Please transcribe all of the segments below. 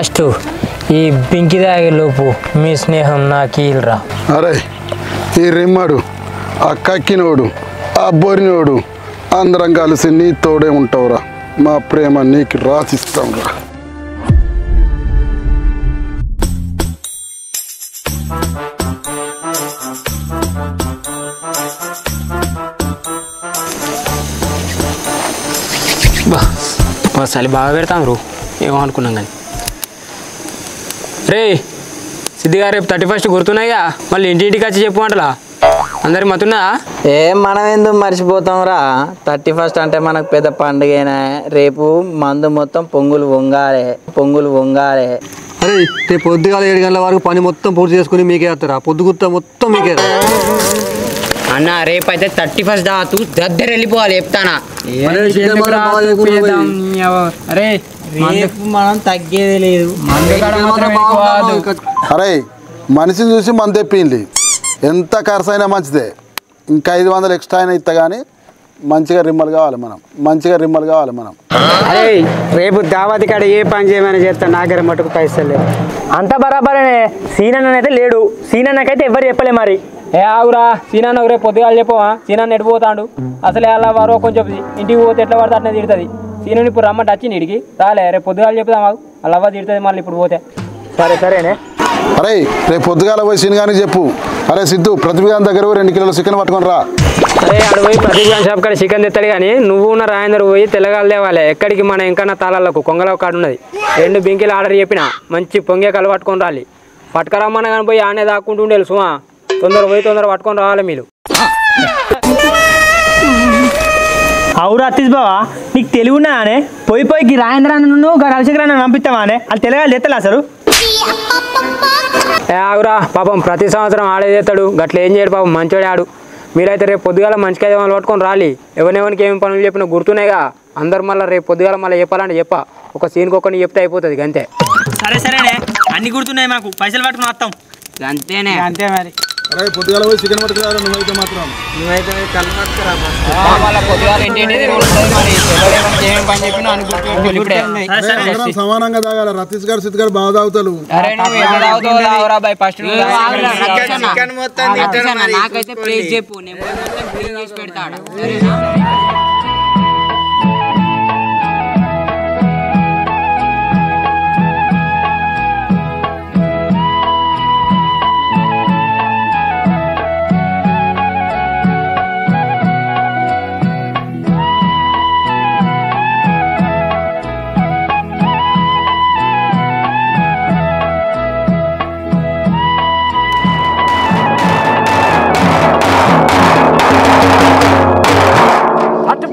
Last ఈ పింకి తాగే లోపు మీ స్నేహం నాకీలరా. అరే ఈ రిమ్మడు ఆ కక్కినోడు ఆ బొరినోడు అందరం కలిసి నీ తోడే ఉంటావురా. మా ప్రేమ నీకు రాసిస్తాంరా. చలి బాగా పెడతాం రూ ఏమో అనుకున్నాం కానీ. రే సిద్ధిగా రేపు 31 గుర్తున్నాయిగా, మళ్ళీ ఇంటింటికి వచ్చి చెప్పు అంటలా అందరికి మతున్నా. మనం ఎందుకు మర్చిపోతాం రా, 31 అంటే మనకు పెద్ద పండుగైనా. రేపు మందు మొత్తం పొంగులు వంగాలే. అరే రేపు పొద్దుగాల 7 గంటల వరకు పని మొత్తం పూర్తి చేసుకుని మీకే వస్తారా, పొద్దుగుత్త మొత్తం మీకే అన్న. రేపు అయితే 31 దాతు దగ్గర వెళ్ళిపోవాలి చెప్తానా. అరే మనం తగ్గేది లేదు. అరే మనిషిని చూసి మన తెప్పింది. ఎంత ఖర్చు అయినా మంచిదే. ఇంకా 500 ఎక్స్ట్రా అయినా ఇస్తా కానీ మంచిగా రిమ్మలు కావాలి మనం. అరే రేపు దావతి కాడ ఏ పని చేయమని చేస్తాను, నా దగ్గర మటుకు పైసలు లేవు. అంత బరాబరనే. సీనన్నైతే లేడు, సీనన్నకైతే ఎవరు చెప్పలే. మరి ఏ ఆగురా, సీనాన్న రేపు పొద్దుగాలు చెప్పవా? సీనాన్న ఎడిపోతాడు అసలే. అలా వారో కొంచెం ఇంటికి పోతే ఎట్లా పడితే అట్లా తిడుతుంది. సీనని ఇప్పుడు రమ్మంటే వచ్చింది ఇడికి రాలే. రేపు పొద్దుగాలు చెప్తాం మాకు, అలా అవ్వ తిడుతుంది మళ్ళీ ఇప్పుడు పోతే. సరేనే. అరే రేపు పొద్దుగాల పోయి సీనిగానికి చెప్పు. అరే సిద్ధు ప్రతిభాన్ దగ్గర 2 కిలోల చికెన్ పట్టుకొని రా. అరే ఆడు పోయి ప్రతిభాన్ షాప్ కాడ చికెన్ తెస్తాడు కానీ నువ్వు ఉన్న రాయందరు పోయి తెల్లగాలు తేవాలి. ఎక్కడికి మన ఇంకా తాళాలకు కొంగల కాడు ఉన్నది. 2 బింకీలు ఆర్డర్ చెప్పిన మంచి పొంగే కలు పట్టుకొని రాలి. పట్టుకురమ్మని కానీ పోయి ఆనే దాక్కుంటూ ఉండేది సుమా. తొందర పట్టుకొని రావాలి మీరు. అవురా అతీష్ బావా, నీకు తెలివి ఉన్నానే? పోయి రాయంద్ర నువ్వు కలిసిరాన్ని పంపిస్తావానే? వాళ్ళు తెలగాలి తెత్తలే అసలు. ఆగురా, పాపం ప్రతి సంవత్సరం ఆడే చేస్తాడు, గట్ల ఏం చేయడు పాపం, మంచోడే ఆడు. మీరైతే రేపు పొద్దుగాల మంచిగా ఏమైనా పట్టుకొని రాలి. ఎవరికి ఏమి పనులు చెప్పినా గుర్తున్నాయిగా. అందరు మళ్ళీ రేపు పొద్దుగాల మళ్ళీ చెప్పాలంటే ఒక సీన్కి ఒక్కని చెప్తే అయిపోతుంది అంతే. సరేనే, అన్ని గుర్తున్నాయి మాకు, పైసలు పట్టుకుని వస్తాం అంతేనే. అంతే మరి. అరే పొద్దుగాల పోయి చికెన్ పట్టుకురా. నువ్వైతే మాత్రం సమానంగా తాగాలి. రతీష్ గారు సిద్ధ్ గారు బాగా తాగుతారు. నాకైతే ప్లేస్ చెప్పు, నేను పెడతాడు.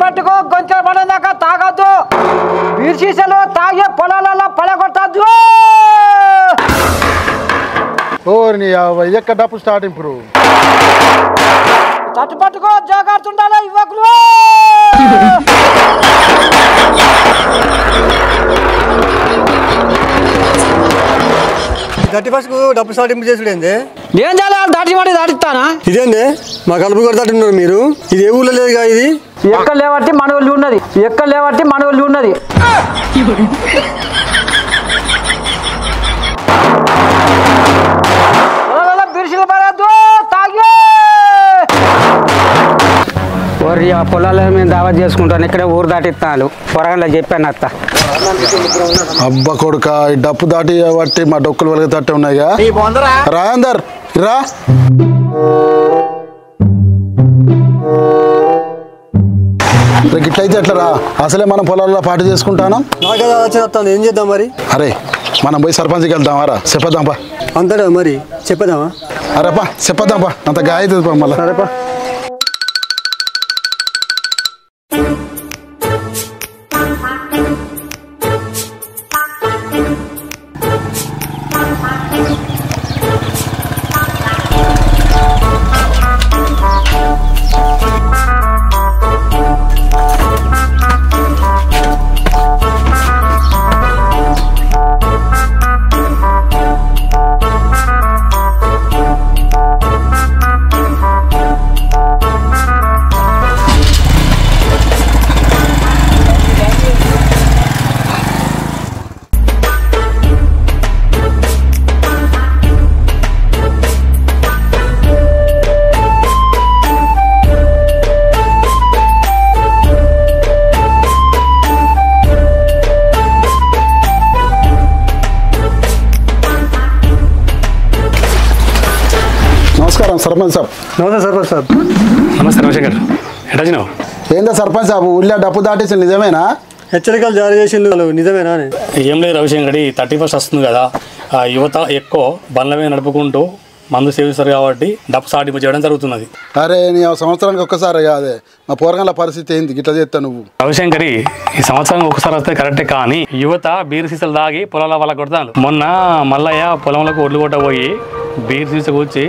పట్టుకో కొంచెం పడదాకా తాగద్దు. బీర్సీసలు తాగే పొలాలలో పడగొట్టద్దు. ఎక్కడ డప్పు స్టార్ట్ ఇప్పుడు. పట్టుకో జాగ్రత్త ఉండాలి యువకులు. డబ్బు స్టార్టింగ్ చేసుడేంది? నేను చాలా దాటిస్తానా? ఇదేంది మా కలుపు కూడా తట్టున్నారు మీరు. ఇది ఏ ఊళ్ళో లేదుగా. ఇది ఎక్కడ లేవట్టి మన వాళ్ళు ఉన్నది. బిర్సులు పడద్దు, తాగి ఆ పొలాలను మేము దావా చేసుకుంటాను. ఇక్కడే ఊరు దాటిస్తాను. పొరగంలో చెప్పాను అత్త. అబ్బా కొడుక, ఈ డప్పు దాటి బట్టి మా డొక్కులు వెలగ తట్టే ఉన్నాయిగా. రాయందర్ రా. ఇట్లయితే ఎట్లా రా? అసలే మనం పొలాల్లో పాటు చేసుకుంటాను. ఏం చేద్దాం మరి? అరే మనం పోయి సర్పంచ్కి వెళ్దామా రా? చెప్పేద్దాంపా. అంతేనా మరి? చెప్పేద్దామా? అరేపా చెప్పేద్దాంపా, అంత గాయపా మళ్ళీ. సరేపా. నమస్కారం సర్పంచ్ సాబ్. నమస్తే సర్పంచ్ సాబ్. నమస్తే రవిశంకర్, ఎట్లా వచ్చినావు? ఏందా సర్పంచ్ సాబ్, ఊళ్ళో డప్పు దాటేసి నిజమేనా? హెచ్చరికలు జారీ చేసిండు, నిజమేనా? ఏం లేదు రవిశంకర్, 31 వస్తుంది కదా, యువత ఎక్కువ బండ్ల మీద నడుపుకుంటూ మందు సేవిస్తారు కాబట్టి డప్పు సాటింపు చేయడం జరుగుతున్నది. అరే నీ సంవత్సరానికి ఒక్కసారి కాదే, మా పోరగాళ్ళ పరిస్థితి ఏంది ఇట్లా చేస్తా నువ్వు? రవిశంకరి, ఈ సంవత్సరానికి ఒకసారి వస్తే కరెక్టే, కానీ యువత బీరు సీసాలు దాగి పొలాల వాళ్ళ కొడతాను. మొన్న మల్లయ్య పొలంలోకి ఒడ్లు కొట్టబోయి బీరు సీస కూర్చి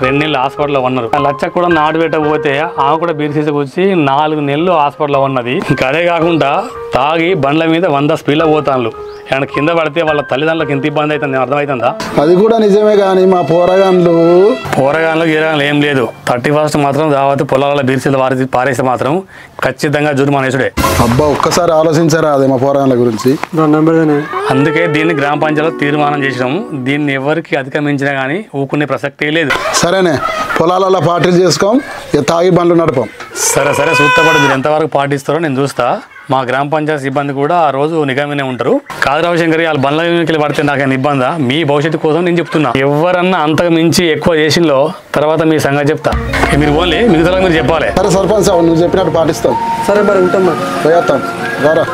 2 నెలలు హాస్పిటల్లో ఉన్నారు. లచ్చ కూడా నాటు పెట్టకపోతే ఆమె కూడా బీరు సీస కూర్చి 4 నెలలు హాస్పిటల్లో ఉన్నది. ఇంకా అదే కాకుండా తాగి బండ్ల మీద 100 స్పీడ్లో పోతాను. ఏమైనా కింద పడితే వాళ్ళ తల్లిదండ్రులకు ఎంత ఇబ్బంది అవుతుంది అర్థమవుతుందా? అది కూడా నిజమే, కానీ మా పోరగాన్లు గీరగాన్లు ఏం లేదు. 31 మాత్రం దావత్ పొలాల బీర్సీలు వారి పారేస్తే మాత్రం ఖచ్చితంగా జుర్మానేసుడే. అబ్బా ఒక్కసారి ఆలోచించారా అదే మా పోరగాన్ల గురించి? అందుకే దీన్ని గ్రామ పంచాయతీలో తీర్మానం చేసినాము. దీన్ని ఎవరికి అధిగమించినా కానీ ఊకునే ప్రసక్తే లేదు. సరేనే, పొలాలలో పార్టీలు చేసుకోం, తాగి బండ్లు నడపం. సరే చూస్తపడి మీరు ఎంతవరకు పాటిస్తారో నేను చూస్తా. మా గ్రామ పంచాయతీ సిబ్బంది కూడా ఆ రోజు నిఘామీనే ఉంటారు. కాదు రవిశంకర్, వాళ్ళ బండ్ల వెనుకలు పడితే నాకేం ఇబ్బందా? మీ భవిష్యత్తు కోసం నేను చెప్తున్నా. ఎవరన్నా అంతకు మించి ఎక్కువ చేసిందో తర్వాత మీ సంగతి చెప్తా. మీరు ఓన్లీ మిగతా మీరు చెప్పాలి. సరే సర్పంచ్ సాబ్, నువ్వు చెప్పినట్టు పాటిస్తాం. సరే మరి ఉంటాం, మరి పోయేస్తాం రారా.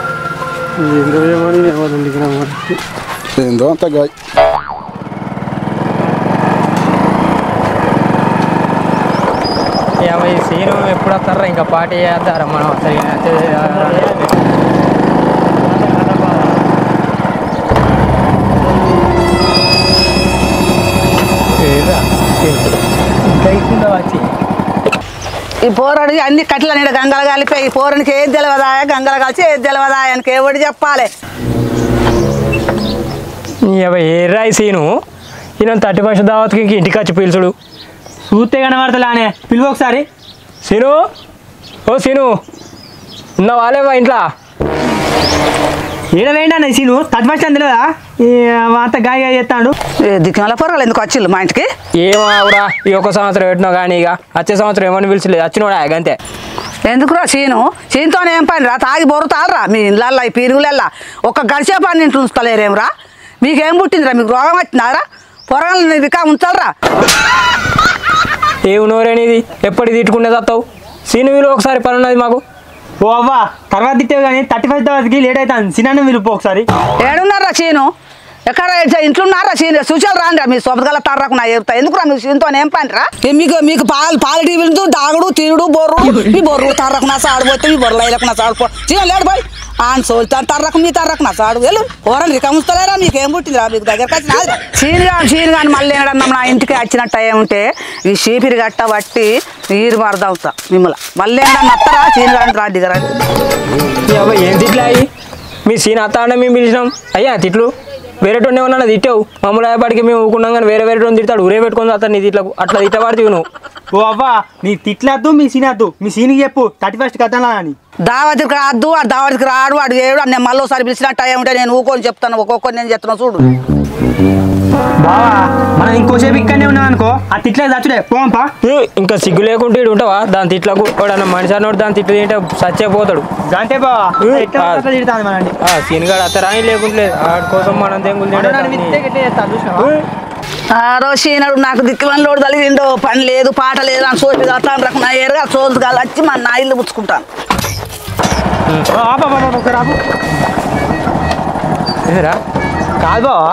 ఏందో అంత గాయ. ఈ సీను ఎప్పుడు వస్తారా? ఇంకా పార్టీ చేద్దారా మనం? ఈ పోరాడు అన్ని కట్ల నీడ గంగలు కలిపాయి. ఈ పోరానికి ఏది తెలియదా, గంగలు కలిసి ఏది తెలియదా, ఆయనకి ఎవడు చెప్పాలి? ఏ రాయి సీను, ఈయన 31 దావత్కి ఇంటికి వచ్చి పిలుచుడు చూస్తే కనబడతలానే, పిలువ ఒకసారి. సీను, ఓ సీను, ఉన్నావాలేవా ఇంట్లో? ఏడవేండి అన్న సీను, 31 అని తెలియదా? అంత గాయ చేస్తాడు. దిక్కుమల పోరాలు ఎందుకు వచ్చిళ్ళు మా ఇంటికి? ఏమావురా, ఈ ఒక్క సంవత్సరం పెట్టినావు కానీ ఇక వచ్చే సంవత్సరం ఏమని పిలిచలేదు, వచ్చినోడా అంతే. ఎందుకురా సీనుతో ఏం పని రా? తాగి బొరుతారా మీ ఇళ్ళల్లో, ఈ పీరుగులల్లా ఒక్క గడిచే పని ఇంట్లో ఉంచుతలేరేమరా? మీకేం పుట్టిందిరా? మీకు రోగం వచ్చినారా? పొరగాలని రికా ఉంచాలరా? ఏమి నోరేనిది, ఎప్పటికి తిట్టుకునే తత్తావు? సీను వీళ్ళు ఒకసారి పని ఉన్నది మాకు. ఓ అవ్వా, తర్వాత తిట్టావు కానీ 31 దావత్కి లేట్ అవుతాను. సినాన్న మీరు ఒకసారి. ఏడున్నారా సీను? ఎక్కడ ఇంట్లో ఉన్నారా సీను? సూచాలు రాండి, మీ సొప్పగల తర్రకు నా చెప్తా. ఎందుకురా మీకు సీనుతో ఏం పని రా? మీకు పాలు టీవీలు దాగుడు తిరుడు బొర్రు, మీ బొర్రు తర్రకు నా సాడిపోతే మీ బొర్రలు అయిలకు నా సాడిపో సీను లేడు పోయి ఆయన సోల్తాను తర్రకు మీ తర్రకు నా సాడు వెళ్ళు. ఓరని రికముస్తలేరా? మీకేం పుట్టిందిరా? మీకు దగ్గరకు వచ్చిన సీను కానీ మళ్ళీ ఏడన్నా నా ఇంటికి వచ్చినట్టు ఏముంటే ఈ చీపిరి గట్ట బట్టి నీరు మరదవుతా మిమ్మల్ని. మళ్ళీ ఏడన్నా అత్తరా సీను కానీ రా దిగరా? ఏం తిట్లు అయ్యి? మీ సీన్ అత్త అంటే మేము పిలిచినాం అయ్యా తిట్లు. వేరేటోనే ఉన్నా తిట్టావు, మామూలు అయ్యేపాటికి మేము ఊకున్నాం కానీ వేరే తిడతాడు. ఊరే పెట్టుకొని అతను నీ తిట్లకు అట్లా తిట్టబడితే నువ్వు. ఓ అవ్వా, నీ తిట్లద్దు, మీ సీనద్దు, మీ సీనికి చెప్పు 31 కథలా అని. దావతికి రాద్దు, వాడు దావతికి రాడు, వాడు ఏడు నేను మళ్ళీ ఒకసారి పిలిచినట్టు ఏముంటే నేను ఊకొని చెప్తాను. ఒక్కొక్కరు నేను చెప్తున్నా చూడు. బావా, మనం ఇంకోసేపు ఇక్కడనే ఉన్నాం అనుకో, ఆ తిట్లకి చచ్చుడే పోంపా. ఇంకా సిగ్గు లేకుంటే ఇటు ఉంటావా? దాని తిట్లకు వాడన్న మనిషి అన్నోడు దాని తిట్లు తింటే చచ్చిపోతాడు. అంతే బావా, తిడుతుంది మనండి. సీనుగాడు అత్తరాని లేకుంటే వాడి కోసం మనం తెంగులు రోషీనాడు నాకు దిక్కులని లోడు తగిలిండో, పని లేదు పాట లేదు అని సోచి కాస్తాను రకం నా ఏరుగా సోజు కాదు వచ్చి మన నా ఇల్లు పుచ్చుకుంటాను. కాదు బావా,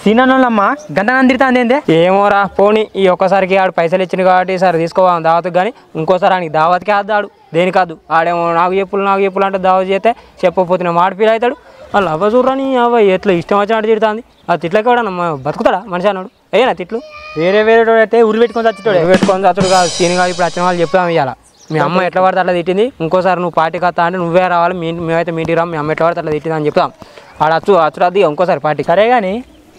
సీనమ్మ గంటనని తిడుతుంది ఏందే? ఏమోరా పోనీ, ఈ ఒక్కసారికి ఆడు పైసలు ఇచ్చింది కాబట్టి సరే తీసుకోవాలి దావత్కి, కానీ ఇంకోసారి ఆయనకి దావత్కి ఆదాడు దేని కాదు. ఆడేమో నాకు చెప్పులు అంటే దావత్ చేస్తే చెప్పకపోతే మాట ఫీల్ అవుతాడు. వాళ్ళు అవ్వ చూడని అవ్వ ఎట్లా ఇష్టం వచ్చినట్టు తిడుతుంది. ఆ తిట్లకి కూడా బతుకుతాడా మనిషి అన్నాడు? అయ్యా తిట్లు వేరే అయితే ఉరి పెట్టుకొని చచ్చుడు కాదు. సీని కాదు, ఇప్పుడు వచ్చిన వాళ్ళు చెప్తాం ఇవాళ. మీ అమ్మ ఎట్లా పడితే అట్లా తిట్టింది, ఇంకోసారి నువ్వు పార్టీకి వస్తా అంటే నువ్వే రావాలి, మేమైతే మీ ఇంటికి రా, మీ అమ్మ ఎట్లా పడితే అట్లా తిట్టింది అని చెప్తాం. ఆడ అచ్చురాది ఇంకోసారి పార్టీ. సరే కానీ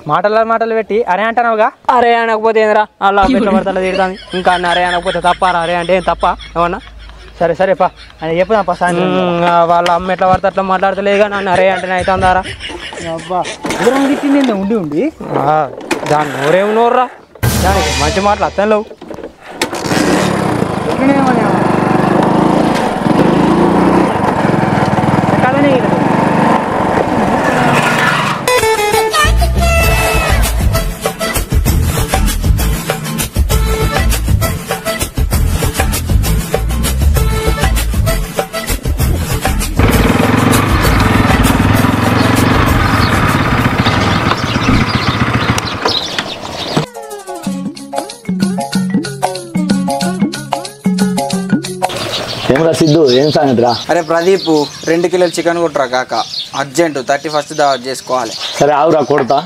మాటలు పెట్టి అరే అంటావుగా. అరే అనకపోతే ఏందిరా? అలా ఎట్లా పడితే అట్లా తిడుతుంది. ఇంకా అరే అనకపోతే తప్ప, అరే అంటే ఏం తప్ప ఏమన్నా? సరే పా అని చెప్పుదాం పా. వాళ్ళ అమ్మ ఎట్లా పడితే అట్లా మాట్లాడతలేదు కానీ నన్ను అరే అంటేనే అవుతుందారా? అబ్బా తిట్టింది ఉండి దాని నోరేమి నోర్రా, దానికి మంచి మాటలు అర్థం లేవు. సిద్ధు ఏం సంగతిరా? అరే ప్రదీప్ 2 కిలోలు చికెన్ కొట్టురా కాక అర్జెంటు 31st దావత్ చేసుకోవాలి. సరే ఆవురా కొడతా.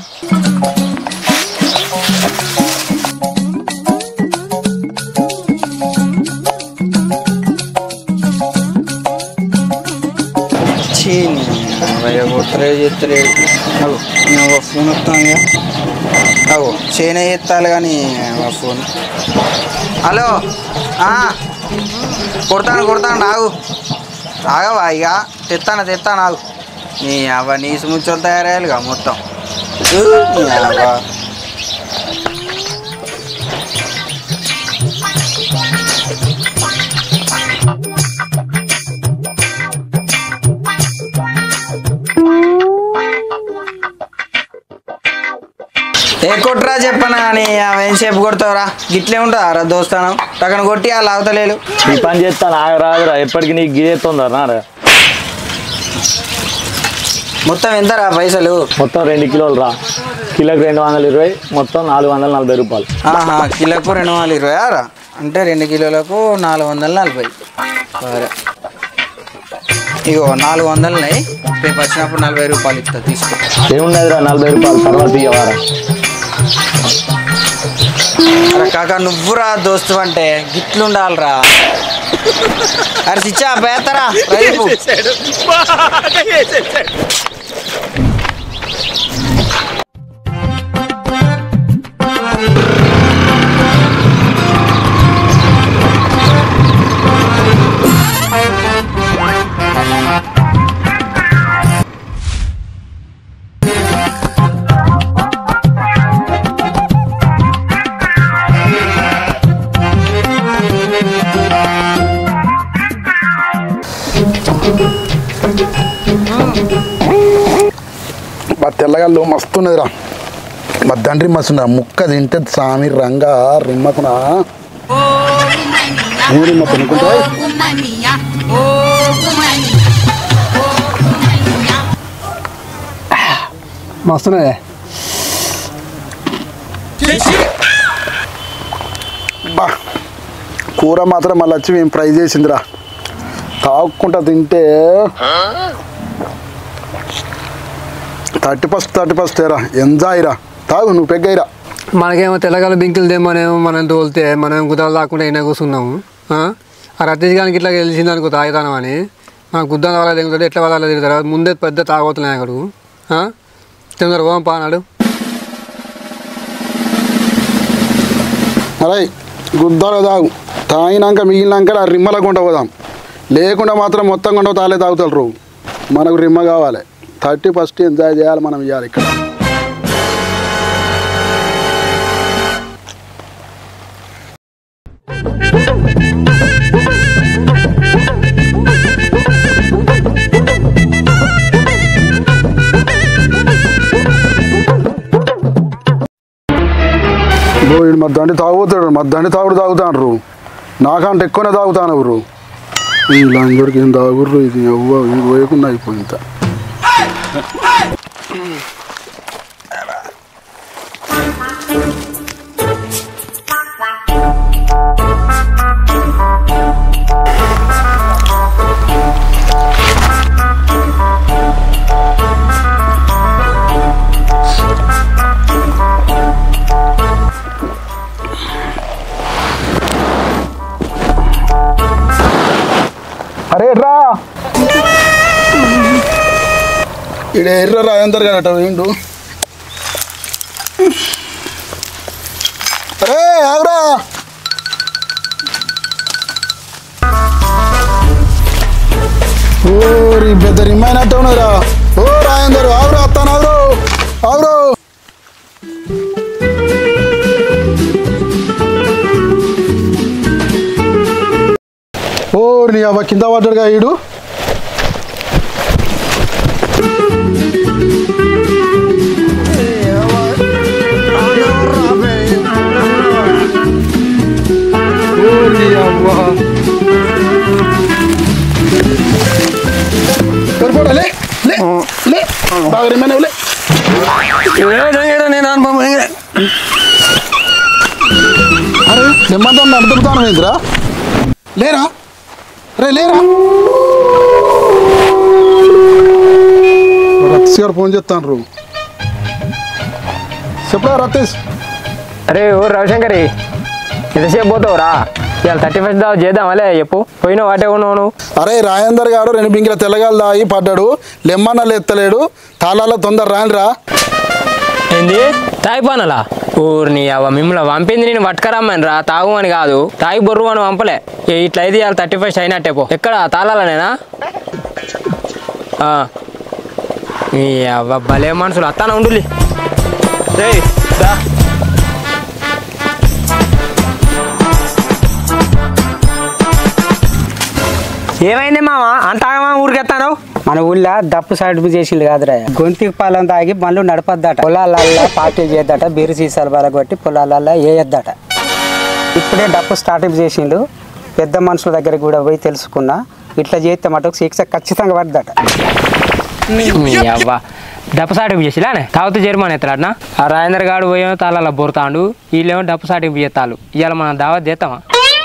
ఫోన్ వస్తాను అవు చేనే ఎత్తాలి కానీ ఫోన్. హలో కొడతాను ఆగవా ఇక తెస్తాను ఆగు. నీ అవ్వ నీసు ముచ్చలు తయారయ్యాలిగా మొత్తం. ఏ కొట్టురా చెప్పనా అని ఏం సేపు కొడతావురా? గిట్లే ఉంటుందా రా దోస్తానం టక్కన కొట్టి అలా అవతలేదు. ఈ పని చేస్తాను ఆగరాదురా, ఎప్పటికి నీకు గిరేస్తుందా? మొత్తం ఎంతరా పైసలు? మొత్తం 2 కిలోలు రా. కిలోకి 220, మొత్తం 440 రూపాయలు. కిలోకు 220 రా, అంటే 2 కిలోలకు 440. సరే ఇగో 400 ఉన్నాయి. రేపు వచ్చినప్పుడు 40 రూపాయలు ఇస్తా, తీసుకో. ఏమున్నదిరా 40 రూపాయలు తర్వాత ఇవ్వరా? అరే కాక నువ్వురా దోస్తు అంటే గిట్లుండాలిరా. అరే ఇచ్చా పేతరా రైపు. మా తెల్లగాళ్ళు మస్తు ఉన్నదిరా. మా తండ్రి మస్తు ఉన్నది. ముక్క తింటే సామి రంగా రిమ్మకునా రిమ్మ తినుకుంటా మస్తున్నదే. బా కూర మాత్రం మళ్ళీ వచ్చి మేము ఫ్రై చేసిందిరా. తాగుకుంటా తింటే 31st రా, ఎంజాయ్ రా. తాగు నువ్వు పెగ్గైరా. మనకేమో తెల్లగాల బింకులు దేమోనేమో మనం తోలితే మనం గుద్దలు తాకుండా అయినా కూర్చున్నాము. ఆ రతీష్ గారికి ఇట్లా గెలిచింది అనుకో తాగుతాను అని మన గుద్దలు వాళ్ళ దిగుతాడు. ఎట్లా వాళ్ళ తిరుగుతారు? ముందే పెద్ద తాగవుతున్నాయి అక్కడు. తొందర ఓం పానాడు. అరే గుద్దాలు తాగు. తాగినాక మిగిలినాక ఆ రిమ్మల కొంట పోదాం. లేకుండా మాత్రం మొత్తం కొంట తాలే తాగుతారు. మనకు రిమ్మ కావాలి. 31st ఎంజాయ్ చేయాలి మనం ఇవ్వాలి ఇక్కడ. వీడు మధ్యాహ్నం తాగుతాడు. మధ్యాహ్నం తాగుతాండ్రు. నాకంటే ఎక్కువనే తాగుతాను ఎవరు ఈ లంగడికి ఏం తాగుర్రు. ఇది అవ్వ ఇది పోయకుండా అయిపోయింది. అరే రా ఇడ ఎర్ర రాజేందర్ గారు అట ఏండు. అరే ఆగురా. ఓరి పెద్ద రిమైనట్టు ఉన్నదిరా. ఓ రాజేందర్ ఆగురా, వస్తాను. ఆగురు. ఓరి నీ అవ్వ కింద పడ్డాడుగా ఈడు. బాగా రిమైన్ అవ్వలే. అరే నిమ్మంతా నడుపుతాను ఏంద్రా. లేరా రే లేరా రతీష్ గారు ఫోన్ చేస్తాను చెప్పరా రతీష్. అరే ఓ రవిశంకరి ఎంతసేపు పోతావురా ఇవాళ 31st దాకా చేద్దాం అలే చెప్పు పోయినావు వాటే ఉన్నావు. అరే రాజేందర్ గారు 2 బింగిల తెల్లగాలు దాగి పడ్డాడు లెమ్మన్నలు ఎత్తలేడు తాళాల తొందర రానిరా. ఏంది తాగిపోనలా ఊరిని అవ మిమ్మల్ని పంపింది నేను పట్టుకరమ్మని రా తాగు అని కాదు తాగి బొర్రు అని పంపలే ఇట్లా అయితే ఇవాళ 31st అయినట్టే పో. ఎక్కడ తాళాలనేనా అవ్వ భలే మనుషులు అత్తాన ఉండులి రే దా. ఏమైంది మామ అంతగా ఊరికెత్తాను? మన ఊళ్ళో దప్పు సైడ్ చేసిండు కాదురా గొంతికి పాలం తాగి బండ్లు నడపద్దట పొలాలల్లో పార్టీలు చేద్దట బీరు సీసాలు బలగొట్టి పొలాలల్లో వేయద్దట. ఇప్పుడే డప్పు స్టార్టింగ్ చేసిండు పెద్ద మనుషుల దగ్గరికి కూడా పోయి తెలుసుకున్నా ఇట్లా చేస్తే మటుకు శిక్ష ఖచ్చితంగా పడ్డట. అవ్వ డప్పు సాటింపు చేసిలానే తాగుతూ చేరమని ఎత్తాడనా ఆ రాజేంద్ర గారు పోయేమో తాళాల బొరుతాడు వీళ్ళేమో డప్పు సాటింపు చేస్తాడు. ఇవాళ మనం దావత్ చేస్తామా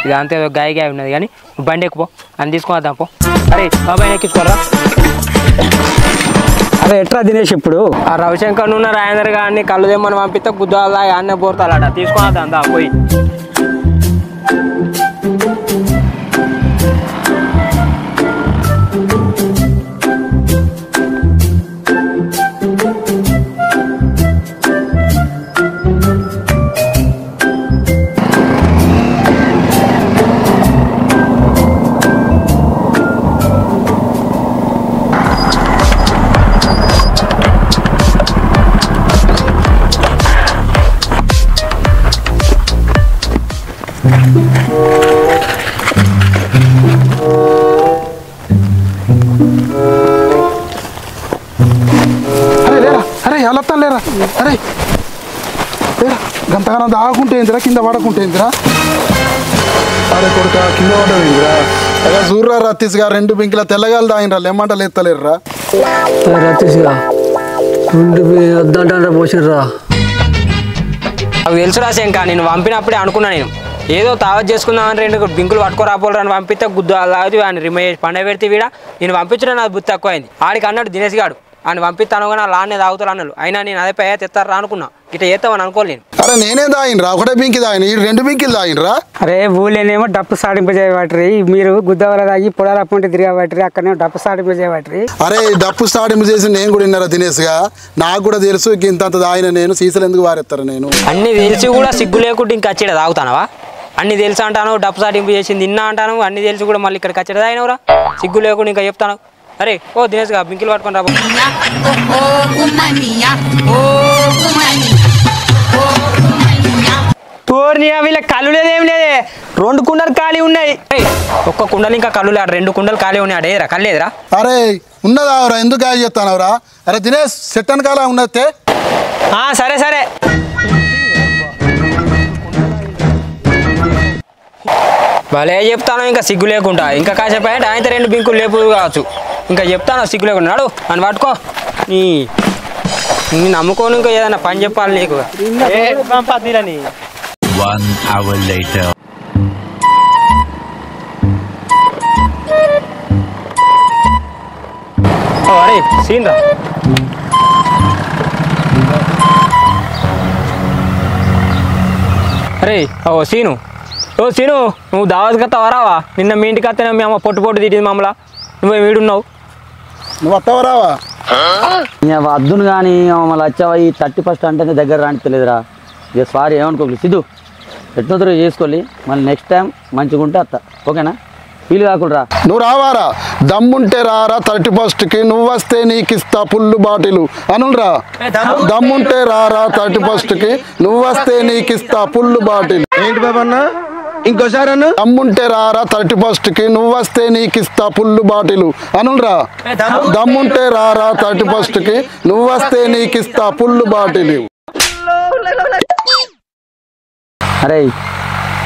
ఇది అంతే ఏదో గాయ ఉన్నది కానీ బండి ఎక్కుపో అని తీసుకుని పో. అరే బాబాయ్ ఎక్కించుకోరా. అరే ఎట్లా దినేష్ ఇప్పుడు ఆ రవిశంకర్ ఉన్న రాజేంద్ర గారిని కళ్ళు తెమ్మని పంపిస్తే గుద్దాలా అన్నే బోరుతాడట తీసుకుని అందా పోయి. లేరా అరే లేరా గంతగానం దాకుంటే ఏందిరా కింద పడకుంటేందిరా. అరే కొడుక కింద పడవేందిరా అలా చూర్రా రతీష్ గా 2 బింకిల తెల్లగాలు తాగినరా లెమ్మంటలు ఎత్తలేరురా. రతీష్ గా వద్దంటే పోసిర్రా అవి తెలుసురా శంక నేను పంపినప్పుడే అనుకున్నా నేను ఏదో తావత్ చేసుకుందామని 2 బింకులు పట్టుకోరాపోలు అని పంపిస్తే గుద్దు అలాగే ఆయన రిమై చేసి పండగ పెడితే వీడ నేను పంపించడం నాకు బుద్ధి తక్కువ అయింది. ఆడికి అన్నాడు దినేష్ గాడు ఆయన పంపిస్తాను కానీ లానే తాగుతారు అన్నాడు. అయినా నేను అదే పై తెస్తారా అనుకున్నా ఇట్లా చేస్తామని అనుకోలేను. అరే నేనే తాగినరా ఒకటే బింకి తాగిన 2 బింకిలు తాగినరా. అరే ఊళ్ళోనేమో డప్పు సాడింపు చేయబట్టి మీరు గుద్దవల తాగి పొలాల పొంటి తిరగబట్టి అక్కడనేమో డప్పు సాడింపు చేయబట్టి. అరే డప్పు స్టార్టింగ్ చేసి నేను కూడా విన్నారా దినేష్ గా నాకు కూడా తెలుసు ఇంత తాగిన నేను సీసలు ఎందుకు వారెత్తారు నేను అన్ని తెలిసి కూడా సిగ్గు లేకుండా ఇంకా వచ్చేట తాగుతానవా అన్ని తెలుసు అంటాను డప్పు సాటింపు చేసింది నిన్న అంటాను అన్ని తెలిసి కూడా మళ్ళీ ఇక్కడికి వచ్చేట తాగినవరా సిగ్గు లేకుండా ఇంకా చెప్తాను. అరే ఓ దినేష్ గా బింకిలు పట్టుకొని రాబో. తోర్నియా వీళ్ళ కళ్ళు లేదేం లేదే 2 కుండలు ఖాళీ ఉన్నాయి. ఒక్క కుండలు ఇంకా కళ్ళు లేడు 2 కుండలు ఖాళీ ఉన్నాయి అడేరా కళ్ళేదిరా. అరే ఉన్నదావరా ఎందుకు కాయ చెప్తానవరా. అరే దినేష్ సెట్టన్ కాల ఉన్నట్టే. సరే సరే భలే చెప్తాను ఇంకా సిగ్గు లేకుండా ఇంకా కాసేపు అయితే ఆయన 2 బింకులు లేపు కావచ్చు ఇంకా చెప్తాను సిగ్గు లేకుండా నాడు అని పట్టుకో నీ నమ్ముకోను ఇంకా ఏదైనా పని చెప్పాలి నీకు. 1 hour later. అరే సీన్ రా అరే ఓ సీను నువ్వు దావత్ కత్తా వరావా నిన్న మీ ఇంటికి వస్తేనే మీ అమ్మ పొట్టు తిట్టింది మమ్మల్ని నువ్వే వీడున్నావు నువ్వు వస్తావా రావా వద్దును కానీ మళ్ళీ వచ్చావా ఈ 31st అంటేనే దగ్గర రానిస్తలేదురా ఇక సారీ ఏమనుకోలేదు సిద్ధు ఎట్నొద్దు చేసుకోవాలి మళ్ళీ నెక్స్ట్ టైం మంచిగా ఉంటే అత్త ఓకేనా ఫీల్ కాకుండా నువ్వు రావారా దమ్ముంటే రారా 31st నువ్వు వస్తే నీకు ఇస్తా పుల్లు బాటిలు అనురా. దమ్ముంటే రారా 31st నువ్వు వస్తే నీకు ఇస్తా పుల్లు బాటిల్. ఏంటి బాబన్నా ఇంకోసారి అన్న దమ్ముంటే రారా 31st నువ్వు వస్తే నీకు ఇస్తా పుల్లు బాటిలు అనురా. దమ్ముంటే రారా 31st నువ్వు వస్తే నీకు ఇస్తా పుల్లు బాటిలు. అరే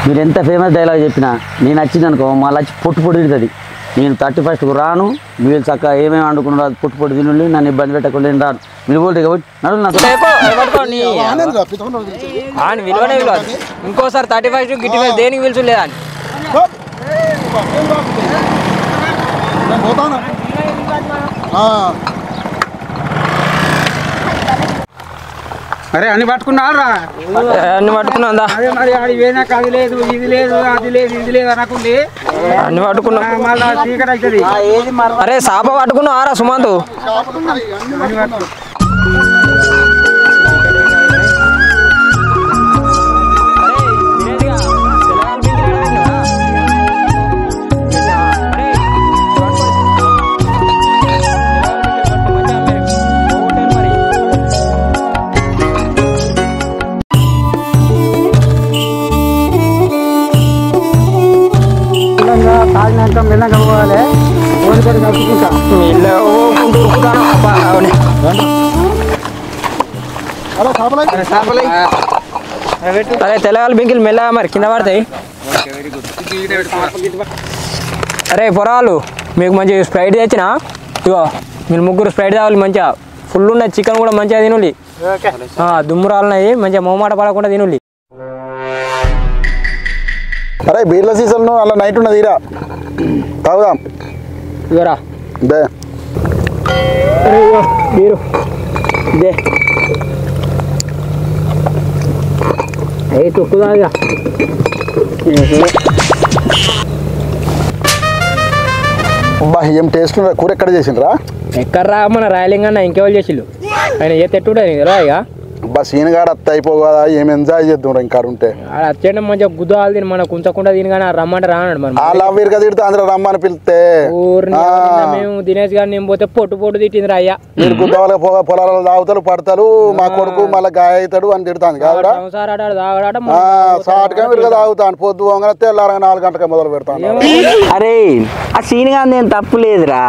మీరు ఎంత ఫేమస్ డైలాగ్ చెప్పినా నేను వచ్చింది అనుకో మళ్ళీ వచ్చి పొట్టు తిడుతుంది. నేను 31st రాను మీరు చక్కగా ఏమేమి అనుకున్నారో అది పొట్టు తినండి నన్ను ఇబ్బంది పెట్టకుండా నేను రాను మీరు పోటీ కాబట్టి నడువు విలువనే విలువ ఇంకోసారి 31st గిట్టి దేనికి పిలుచులేదా అని నేను పోతాను. అరే అన్ని పట్టుకున్నారా? అన్ని పట్టుకున్నా అదే మరి ఆడి పోయినాక అది లేదు ఇది లేదు అది లేదు ఇది లేదు అనకుండి అన్ని పట్టుకున్నా. మళ్ళీ చీకటి అవుతుంది. అరే సాప పట్టుకున్నా ఆరా సుమంతు. తాగినాక మెల్లగా పోవాలి. ఓడిపడి కలుపుకుంటా అరే తెల్లగాలి బింకిలు మెల్లగా మరి కింద పడతాయి. అరే పొరాలు మీకు మంచి స్ప్రైట్ తెచ్చిన. ఇగో మీరు ముగ్గురు స్ప్రైట్ తావాలి. మంచిగా ఫుల్ ఉన్నాయి. చికెన్ కూడా మంచిగా తినులి. దుమ్మురాలున్నాయి. మంచిగా మొహమాట పడకుండా తినులి. అరే బీర్ల సీజన్ అలా నైట్ ఉన్నది ఇరా తాగుదాం. ఇవరా దే బీరు ఇదే తొక్కుదా ఇక. అబ్బా ఏం టేస్ట్ కూర ఎక్కడ చేసిండ్రా? ఎక్కడ్రా మన రాయలింగన్న ఇంకెవరు చేసిళ్ళు. ఆయన ఏ తెట్టుండే రా ఇక. అబ్బా సీన్గాడు అత్త అయిపో కదా ఏం ఎంజాయ్ చేద్దాం ఇంకా ఉంటే. వచ్చేయండి మంచిగా గుద్దాలు తిని మన కుంచకుండా తిని కానీ రమ్మంటే రానాడు మరి. వాళ్ళు అవ్వరు కదా తిడితే అందరూ రమ్మని పిలిస్తే మేము దినేష్ గారిని నేను పోతే పొట్టు తిట్టింది అయ్యా. మీరు గుద్దవాళ్ళ పొలాలలో తాగుతారు పడతారు మా కొడుకు మళ్ళీ గాయ అవుతాడు అని తిడతాను కాదురా. సాటుగా మీరు తాగుతాను పొద్దు పోగానే తెల్లారగా 4 గంటలకి మొదలు పెడతాను. అరే ఆ సీన్గా నేను తప్పు లేదురా.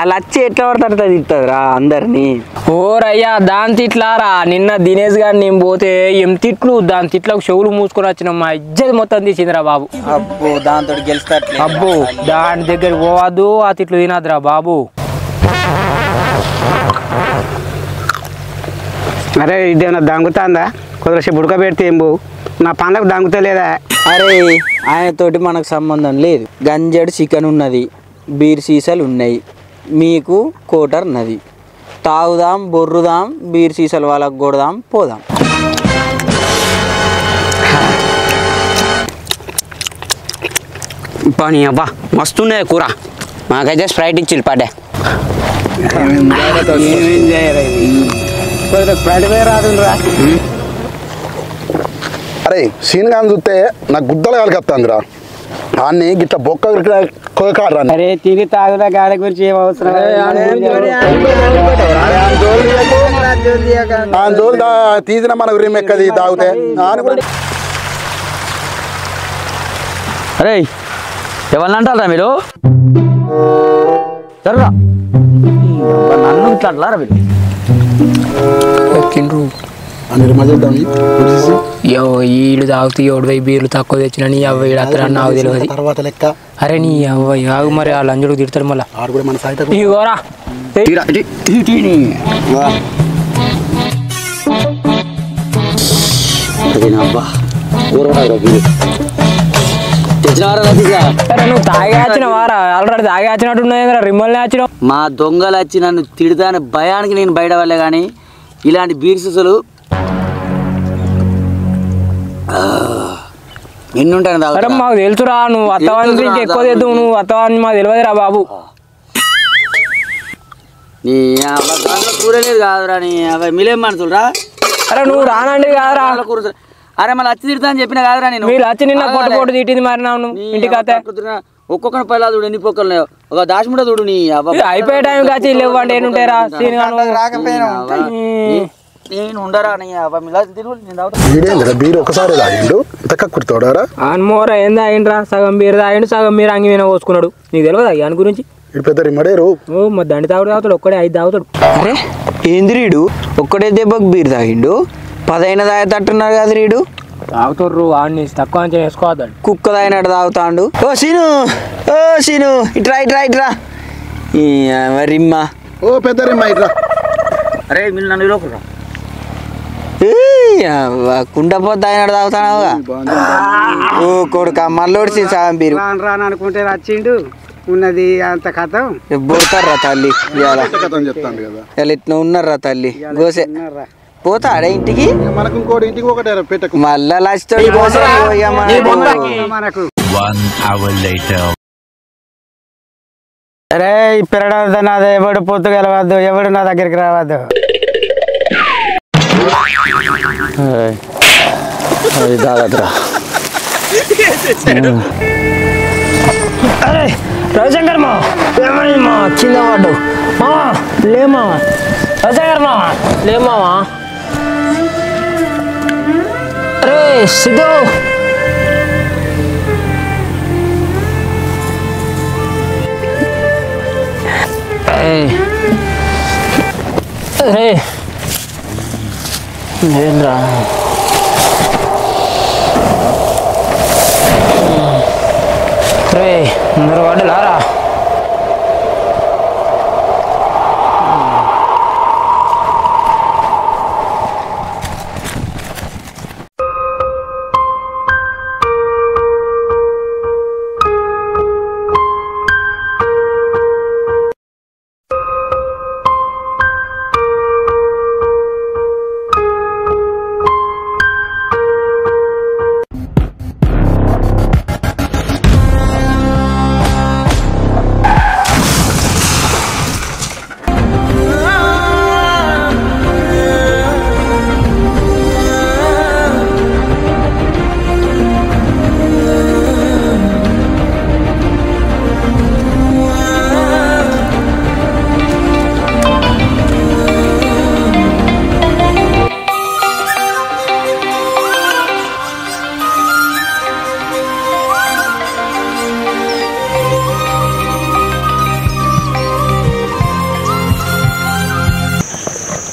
అలా వచ్చి ఎట్లా పడతాడు తిట్టదురా అందరినీ. ఓరయ్యా దాని తిట్లారా. నిన్న దినేష్ గారిని నేను పోతే ఏం తిట్లు. దాని తిట్లకు చెవులు మూసుకొని వచ్చిన మా ఇజ్జత్ మొత్తం తీసిందిరా బాబు. అబ్బో దాంతో గెలుస్తా. అబ్బో దాని దగ్గరికి పోవద్దు. ఆ తిట్లు తినద్దురా బాబు. అరే ఇదేమన్నా దంగుతుందా? కొద్దిసేపు ఉడకబెడితే ఏం పోవు. నా పండ్లకు దంగుతలేదా? అరే ఆయనతోటి మనకు సంబంధం లేదు. గంజాడు చికెన్ ఉన్నది, బీర్ సీసాలు ఉన్నాయి, మీకు కోటర్ ఉన్నది. తాగుదాం బొర్రుదాం బీర్ సీసాలు వాళ్ళకు కొడదాం పోదాం. పని అబ్బా మస్తున్నాయి కూర. మాకైతే స్ప్రైట్ ఇచ్చి పడ్డా. అరే సీన్గా చూస్తే నాకు గుద్దలు కలిగొస్తుందిరా. అన్ని గిట్ల బొక్క కాడరా. అరే తిని తాగుదా గాడి గురించి ఏం అవసరం? తీసిన మనకు రిమెక్కది తాగితే. అరే ఎవరిని అంటారా మీరు? సరేరా నన్ను ఇట్లా అంటారా మీరు? ఈడు తాగుతూ 7 బీర్లు తక్కువ తెచ్చిన నీ అవ్వ ఈడు అత్తరా నాకు తెలియదు. తర్వాత లెక్క అరే నీ అవ్వ ఆగు మరి ఆ లంజుడు తిడతాడు మళ్ళా. ఇగోరా నువ్వు తాగాచిన వారా ఆల్రెడీ తాగాచినట్టున్నాయి. రిమ్మల్ని వచ్చినావు. మా దొంగలు వచ్చి నన్ను తిడతానే భయానికి నేను బయట వాళ్ళే కానీ ఇలాంటి బీర్ సీసాలు ఎన్ని ఉంటాయి? మాకు తెలుసురా. నువ్వు అత్తవాని గురించి ఎక్కువ తెద్దు. నువ్వు అత్తవాని మాకు తెలియదురా బాబు. నీ కూరలేదు కాదురా. నీ అవి మిలేం మనుషులరా. అరే నువ్వు రానండి కాదురా. అరే మళ్ళీ వచ్చి తిడతా అని చెప్పిన కాదురా. నేను మీరు వచ్చి నిన్న పొట్టు తిట్టింది మరి నాను ఇంటికి అత్తే. ఒక్కొక్కరి పైలా చూడు ఎన్ని పొక్కలు ఒక దాచిముడ చూడు. నీ అయిపోయే టైం కాచి లేవండి ఏనుంటారా నేను ఉండరా. బీర్ ఒకసారి తాగిండు ఇంత కక్కుతాడా? అన్మోర ఏం తాగిండ్రా? సగం బీర్ తాగిండు సగం మీరు అంగి మీద పోసుకున్నాడు. నీకు తెలియదు దాని గురించి? పెద్ద రిమ్మడేరు. ఓ మరి దండి తాగుతాడు ఒక్కడే 5 తాగుతాడు. అరే ఏంద్రీడు ఒక్కడే దెబ్బకు బీర్ తాగిండు. 10 తాగేటట్టున్నారు కదా రీడు. తాగుతారు వాడిని తక్కువ అంచనా వేసుకోవద్దండి. కుక్క తాగినట్టు తాగుతాడు. ఓ సీను ఇట్రా ఇట్రా ఇట్రా రిమ్మా. ఓ పెద్ద రిమ్మా ఇట్రా. అరే మీరు నన్ను లోపల కుండపోతే తాగినట్టు తాగుతాడుగా. ఓ కొడుక మళ్ళీ సగం బీరు రాను అనుకుంటే వచ్చిండు. ఉన్నది అంత కథ పోతారా తల్లి కథం చెప్తాను కదా ఇలా ఇట్లా ఉన్నారా తల్లి గోసే పోతాడే ఇంటికి మనకు ఇంకోటి ఇంటికి ఒకటే పెట్టకు మళ్ళా లాస్ట్ గోసే మనకు 1 hour later. అరే పెరగదు నాది ఎవడు పొత్తు కలవద్దు ఎవడు నా దగ్గరికి రావద్దు అది దాదాపురా అరే రవిశంకర్ మా ఏమైంది మా కింద పడ్డు మావా లే మావా రవిశంకర్ మావా లే మావా అరే సిద్ధు అరే ఏంద్రా రే అందరు వాడలారా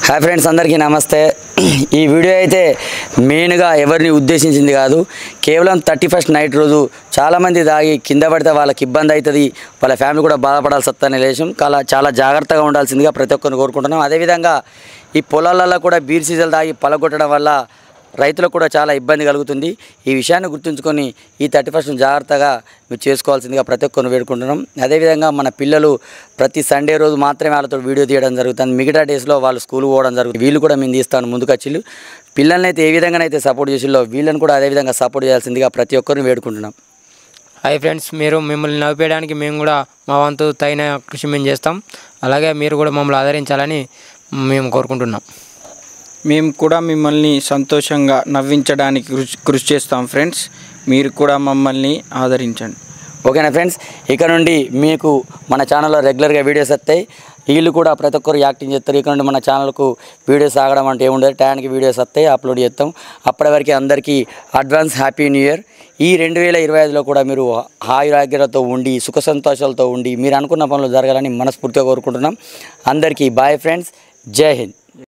హాయ్ ఫ్రెండ్స్, అందరికీ నమస్తే. ఈ వీడియో అయితే మెయిన్గా ఎవరిని ఉద్దేశించింది కాదు. కేవలం 31st నైట్ రోజు చాలామంది దాగి కింద పడితే వాళ్ళకి ఇబ్బంది అవుతుంది, వాళ్ళ ఫ్యామిలీ కూడా బాధపడాల్సి వస్తుందనే విషయం చాలా జాగ్రత్తగా ఉండాల్సిందిగా ప్రతి ఒక్కరిని కోరుకుంటున్నాం. అదేవిధంగా ఈ పొలాలలో కూడా బీర్ సీజన్ దాగి పలగొట్టడం వల్ల రైతులకు కూడా చాలా ఇబ్బంది కలుగుతుంది. ఈ విషయాన్ని గుర్తుంచుకొని ఈ 31st జాగ్రత్తగా మీరు చేసుకోవాల్సిందిగా ప్రతి ఒక్కరిని వేడుకుంటున్నాం. అదేవిధంగా మన పిల్లలు ప్రతి సండే రోజు మాత్రమే వాళ్ళతో వీడియో తీయడం జరుగుతుంది. మిగతా డేస్లో వాళ్ళు స్కూల్ పోవడం జరుగుతుంది. వీళ్ళు కూడా మేము తీస్తాను ముందుకొచ్చిళ్ళు. పిల్లల్ని అయితే ఏ విధంగానైతే సపోర్ట్ చేసిల్లో వీళ్ళని కూడా అదేవిధంగా సపోర్ట్ చేయాల్సిందిగా ప్రతి ఒక్కరిని వేడుకుంటున్నాం. హాయ్ ఫ్రెండ్స్, మీరు మిమ్మల్ని నవ్వేయడానికి మేము కూడా మా వంతు తగిన కృషి మేము చేస్తాం. అలాగే మీరు కూడా మమ్మల్ని ఆదరించాలని మేము కోరుకుంటున్నాం. మేము కూడా మిమ్మల్ని సంతోషంగా నవ్వించడానికి కృషి చేస్తాం ఫ్రెండ్స్. మీరు కూడా మమ్మల్ని ఆదరించండి. ఓకేనా ఫ్రెండ్స్, ఇక నుండి మీకు మన ఛానల్లో రెగ్యులర్గా వీడియోస్ వస్తాయి. వీళ్ళు కూడా ప్రతి ఒక్కరు యాక్టింగ్ చేస్తారు. ఇక్కడ నుండి మన ఛానల్కు వీడియోస్ ఆగడం అంటే ఏముండదు, టైంకి వీడియోస్ వస్తాయి, అప్లోడ్ చేస్తాం. అప్పటి వరకు అందరికీ అడ్వాన్స్ హ్యాపీ న్యూ ఇయర్. ఈ 2025లో కూడా మీరు ఆయురాగ్యాలతో ఉండి సుఖ సంతోషాలతో ఉండి మీరు అనుకున్న పనులు జరగాలని మనస్ఫూర్తిగా కోరుకుంటున్నాం. అందరికీ బాయ్ ఫ్రెండ్స్, జై హింద్.